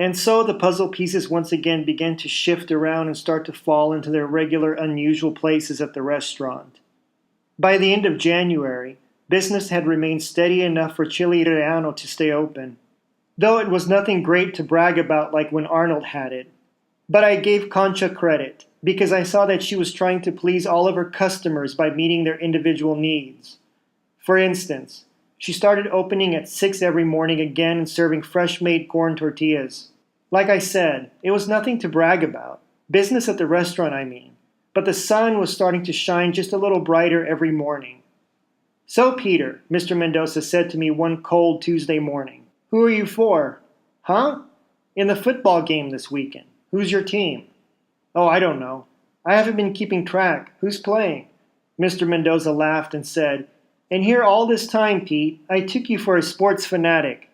And so the puzzle pieces once again began to shift around and start to fall into their regular, unusual places at the restaurant. By the end of January, business had remained steady enough for Chile Reano to stay open, though it was nothing great to brag about like when Arnold had it. But I gave Concha credit, because I saw that she was trying to please all of her customers by meeting their individual needs. For instance, she started opening at 6 every morning again and serving fresh-made corn tortillas. Like I said, it was nothing to brag about. Business at the restaurant, I mean. But the sun was starting to shine just a little brighter every morning. "So, Peter," Mr. Mendoza said to me one cold Tuesday morning, "who are you for?" "Huh?" "In the football game this weekend. Who's your team?" "Oh, I don't know. I haven't been keeping track. Who's playing?" Mr. Mendoza laughed and said, "And here all this time, Pete, I took you for a sports fanatic."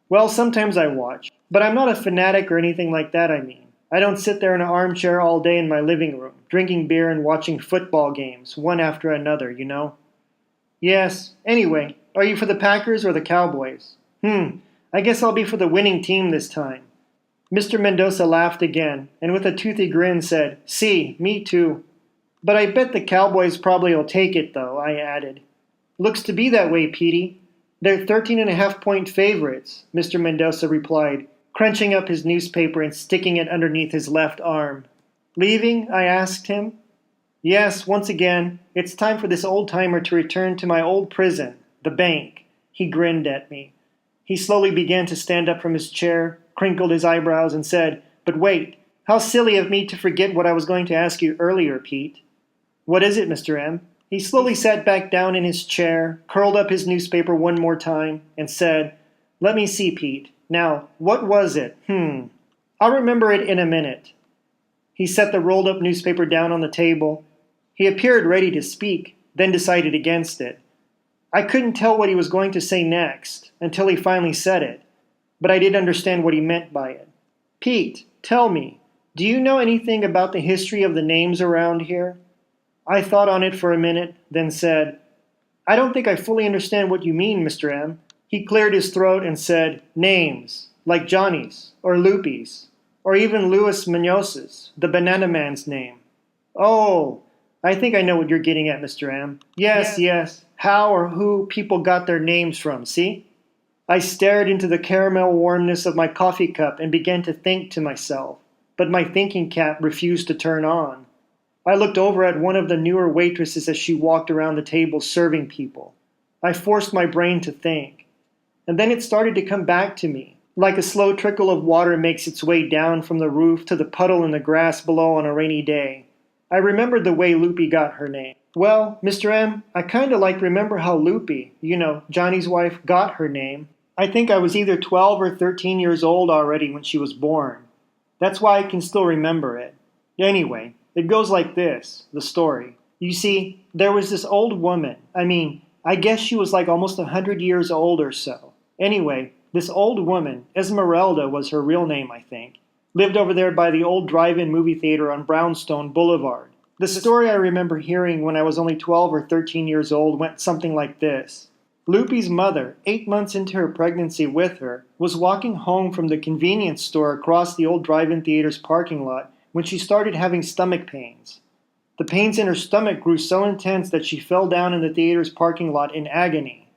"Well, sometimes I watch, but I'm not a fanatic or anything like that, I mean. I don't sit there in an armchair all day in my living room, drinking beer and watching football games, one after another, you know." "Yes. Anyway, are you for the Packers or the Cowboys?" I guess I'll be for the winning team this time." Mr. Mendoza laughed again, and with a toothy grin said, "See, me too." "But I bet the Cowboys probably will take it, though," I added. "Looks to be that way, Petey. They're 13.5-point favorites," Mr. Mendoza replied, crunching up his newspaper and sticking it underneath his left arm. "Leaving?" I asked him. "Yes, once again, it's time for this old-timer to return to my old prison, the bank." He grinned at me. He slowly began to stand up from his chair, crinkled his eyebrows, and said, "But wait, how silly of me to forget what I was going to ask you earlier, Pete." "What is it, Mr. M?" He slowly sat back down in his chair, curled up his newspaper one more time, and said, "Let me see, Pete. Now, what was it? I'll remember it in a minute." He set the rolled-up newspaper down on the table. He appeared ready to speak, then decided against it. I couldn't tell what he was going to say next, until he finally said it, but I did understand what he meant by it. "Pete, tell me, do you know anything about the history of the names around here?" I thought on it for a minute, then said, "I don't think I fully understand what you mean, Mr. M." He cleared his throat and said, "Names, like Johnny's, or Loopy's, or even Louis Munoz's, the banana man's name." "Oh, I think I know what you're getting at, Mr. M. Yes. How or who people got their names from, see?" I stared into the caramel warmness of my coffee cup and began to think to myself, but my thinking cap refused to turn on. I looked over at one of the newer waitresses as she walked around the table serving people. I forced my brain to think. And then it started to come back to me, like a slow trickle of water makes its way down from the roof to the puddle in the grass below on a rainy day. I remembered the way Loopy got her name. "Well, Mr. M, I kinda remember how Loopy, Johnny's wife, got her name. I think I was either 12 or 13 years old already when she was born. That's why I can still remember it. Anyway, it goes like this, the story. You see, there was this old woman. I guess she was almost 100 years old or so. Anyway, this old woman, Esmeralda was her real name, I think, lived over there by the old drive-in movie theater on Brownstone Boulevard. The story I remember hearing when I was only 12 or 13 years old went something like this. Loopy's mother, 8 months into her pregnancy with her, was walking home from the convenience store across the old drive-in theater's parking lot when she started having stomach pains. The pains in her stomach grew so intense that she fell down in the theater's parking lot in agony.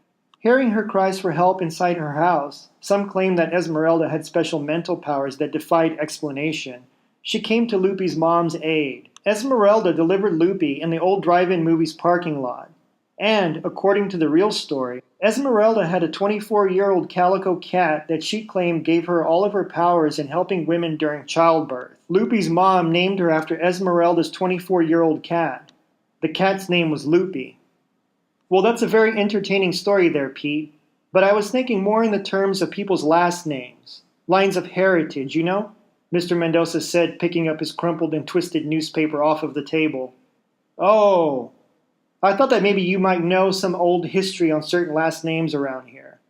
Hearing her cries for help inside her house, some claimed that Esmeralda had special mental powers that defied explanation. She came to Loopy's mom's aid. Esmeralda delivered Loopy in the old drive-in movie's parking lot. And, according to the real story, Esmeralda had a 24-year-old calico cat that she claimed gave her all of her powers in helping women during childbirth. Loopy's mom named her after Esmeralda's 24-year-old cat. The cat's name was Loopy. Well, that's a very entertaining story there, Pete. But I was thinking more in the terms of people's last names. Lines of heritage, you know? Mr. Mendoza said, picking up his crumpled and twisted newspaper off of the table. "Oh, I thought that maybe you might know some old history on certain last names around here."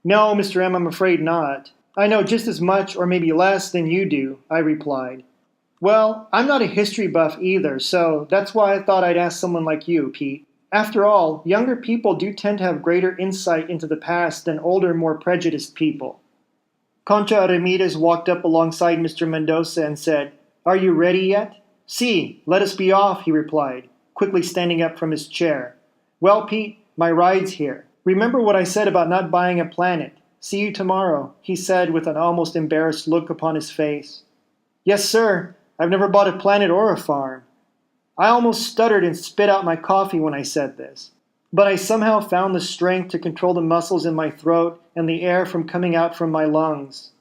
"No, Mr. M, I'm afraid not. I know just as much or maybe less than you do," I replied. "Well, I'm not a history buff either, so that's why I thought I'd ask someone like you, Pete. After all, younger people do tend to have greater insight into the past than older, more prejudiced people." Concha Ramirez walked up alongside Mr. Mendoza and said, "Are you ready yet?" "Si, let us be off," he replied, quickly standing up from his chair. "Well, Pete, my ride's here. Remember what I said about not buying a planet. See you tomorrow," he said with an almost embarrassed look upon his face. "Yes, sir. I've never bought a planet or a farm." I almost stuttered and spit out my coffee when I said this, but I somehow found the strength to control the muscles in my throat and the air from coming out from my lungs.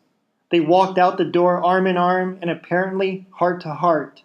They walked out the door arm in arm and apparently heart to heart.